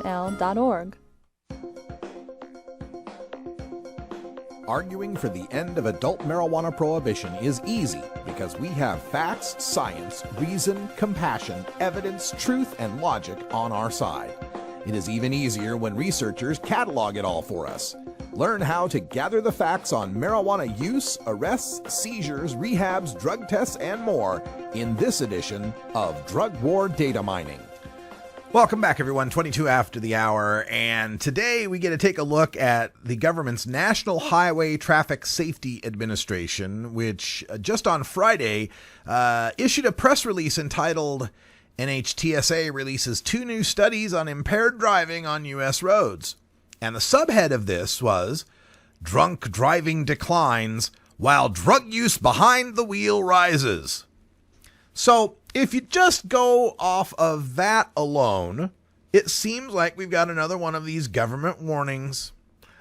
wwnl.org. Arguing for the end of adult marijuana prohibition is easy because we have facts, science, reason, compassion, evidence, truth, and logic on our side. It is even easier when researchers catalog it all for us. Learn how to gather the facts on marijuana use, arrests, seizures, rehabs, drug tests, and more in this edition of Drug War Data Mining. Welcome back, everyone. 22 after the hour, and today we get to take a look at the government's National Highway Traffic Safety Administration, which just on Friday issued a press release entitled NHTSA releases 2 new studies on impaired driving on U.S. roads. And the subhead of this was, Drunk Driving Declines While Drug Use Behind the Wheel Rises. So, if you just go off of that alone, it seems like we've got another one of these government warnings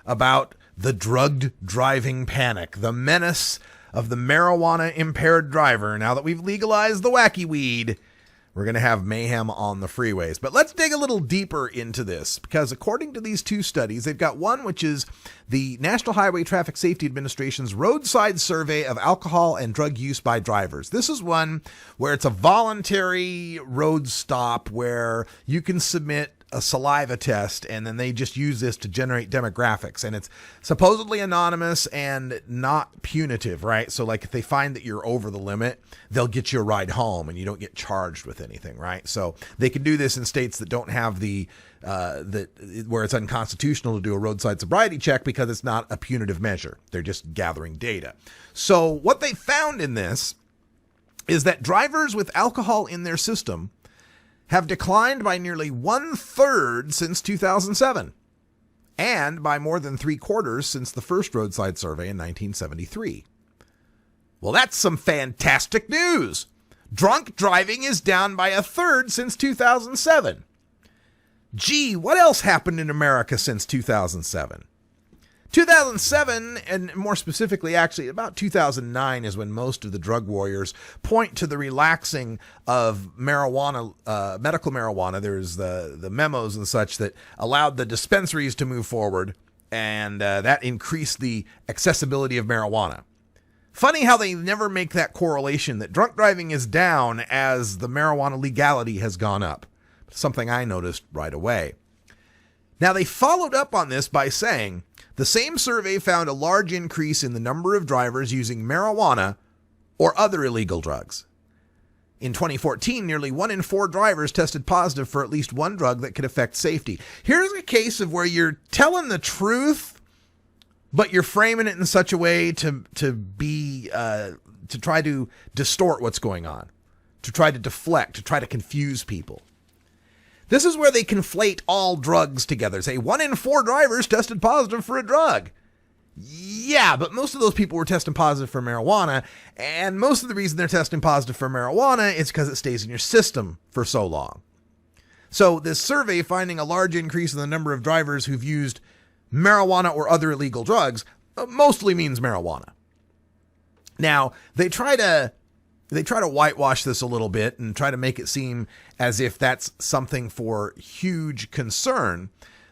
about the drugged driving panic, the menace of the marijuana impaired driver. Now that we've legalized the wacky weed, we're going to have mayhem on the freeways. But let's dig a little deeper into this, because according to these 2 studies, they've got one which is the National Highway Traffic Safety Administration's roadside survey of alcohol and drug use by drivers. This is one where it's a voluntary road stop where you can submit a saliva test, and then they just use this to generate demographics, and it's supposedly anonymous and not punitive, right? So like if they find that you're over the limit, they'll get you a ride home and you don't get charged with anything, right? So they can do this in states that don't have where it's unconstitutional to do a roadside sobriety check because it's not a punitive measure. They're just gathering data. So what they found in this is that drivers with alcohol in their system have declined by nearly 1/3 since 2007, and by more than 3/4 since the first roadside survey in 1973. Well, that's some fantastic news. Drunk driving is down by 1/3 since 2007. Gee, what else happened in America since 2007? 2007, and more specifically, actually, about 2009 is when most of the drug warriors point to the relaxing of marijuana, medical marijuana. There's the memos and such that allowed the dispensaries to move forward, and that increased the accessibility of marijuana. Funny how they never make that correlation that drunk driving is down as the marijuana legality has gone up. Something I noticed right away. Now, they followed up on this by saying, the same survey found a large increase in the number of drivers using marijuana or other illegal drugs. In 2014, nearly 1 in 4 drivers tested positive for at least one drug that could affect safety. Here's a case of where you're telling the truth, but you're framing it in such a way to try to distort what's going on, to try to deflect, to try to confuse people. This is where they conflate all drugs together. Say 1 in 4 drivers tested positive for a drug. Yeah, but most of those people were testing positive for marijuana, and most of the reason they're testing positive for marijuana is because it stays in your system for so long. So this survey finding a large increase in the number of drivers who've used marijuana or other illegal drugs mostly means marijuana. Now, they try to whitewash this a little bit and try to make it seem as if that's something for huge concern.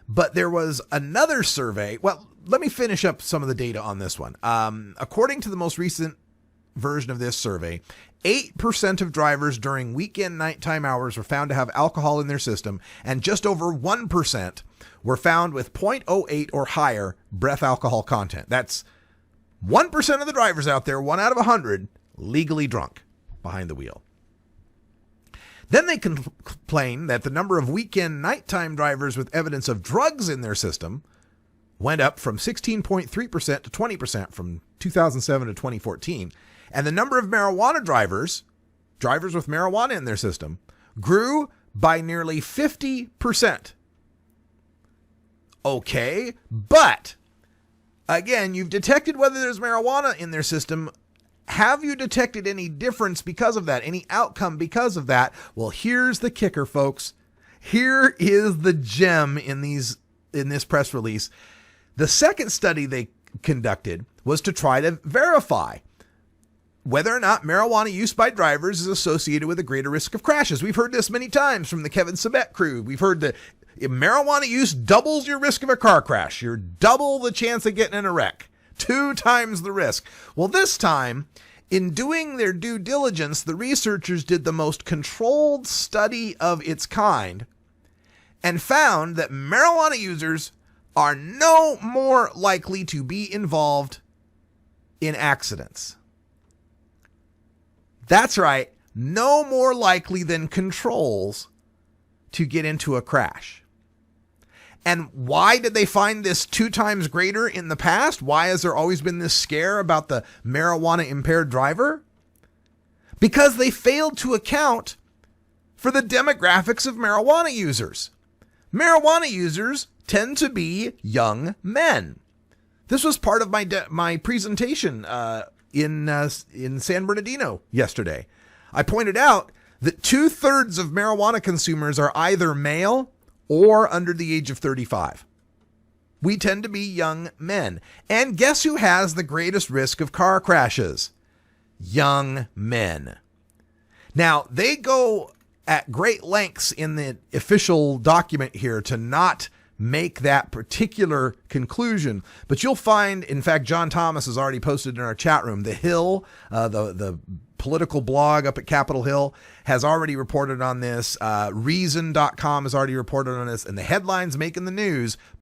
But there was another survey. Well, let me finish up some of the data on this one. According to the most recent version of this survey, 8% of drivers during weekend nighttime hours were found to have alcohol in their system, and just over 1% were found with 0.08 or higher breath alcohol content. That's 1% of the drivers out there, 1 out of 100, legally drunk behind the wheel. Then they complain that the number of weekend nighttime drivers with evidence of drugs in their system went up from 16.3% to 20% from 2007 to 2014. And the number of marijuana drivers with marijuana in their system, grew by nearly 50%. Okay, but again, you've detected whether there's marijuana in their system. Have you detected any difference because of that? Any outcome because of that? Well, here's the kicker, folks. Here is the gem in this press release. The second study they conducted was to try to verify whether or not marijuana use by drivers is associated with a greater risk of crashes. We've heard this many times from the Kevin Sabet crew. We've heard that Marijuana use doubles your risk of a car crash. You're double the chance of getting in a wreck. 2 times the risk. Well, this time, in doing their due diligence, the researchers did the most controlled study of its kind and found that marijuana users are no more likely to be involved in accidents. That's right, no more likely than controls to get into a crash. And why did they find this 2 times greater in the past? Why has there always been this scare about the marijuana impaired driver? Because they failed to account for the demographics of marijuana users. Marijuana users tend to be young men. This was part of my presentation in San Bernardino yesterday. I pointed out that 2/3 of marijuana consumers are either male or under the age of 35. We tend to be young men. And guess who has the greatest risk of car crashes? Young men. Now, they go at great lengths in the official document here to not make that particular conclusion. But you'll find, in fact, John Thomas has already posted in our chat room, The Hill, the political blog up at Capitol Hill, has already reported on this. Reason.com has already reported on this. And the headlines making the news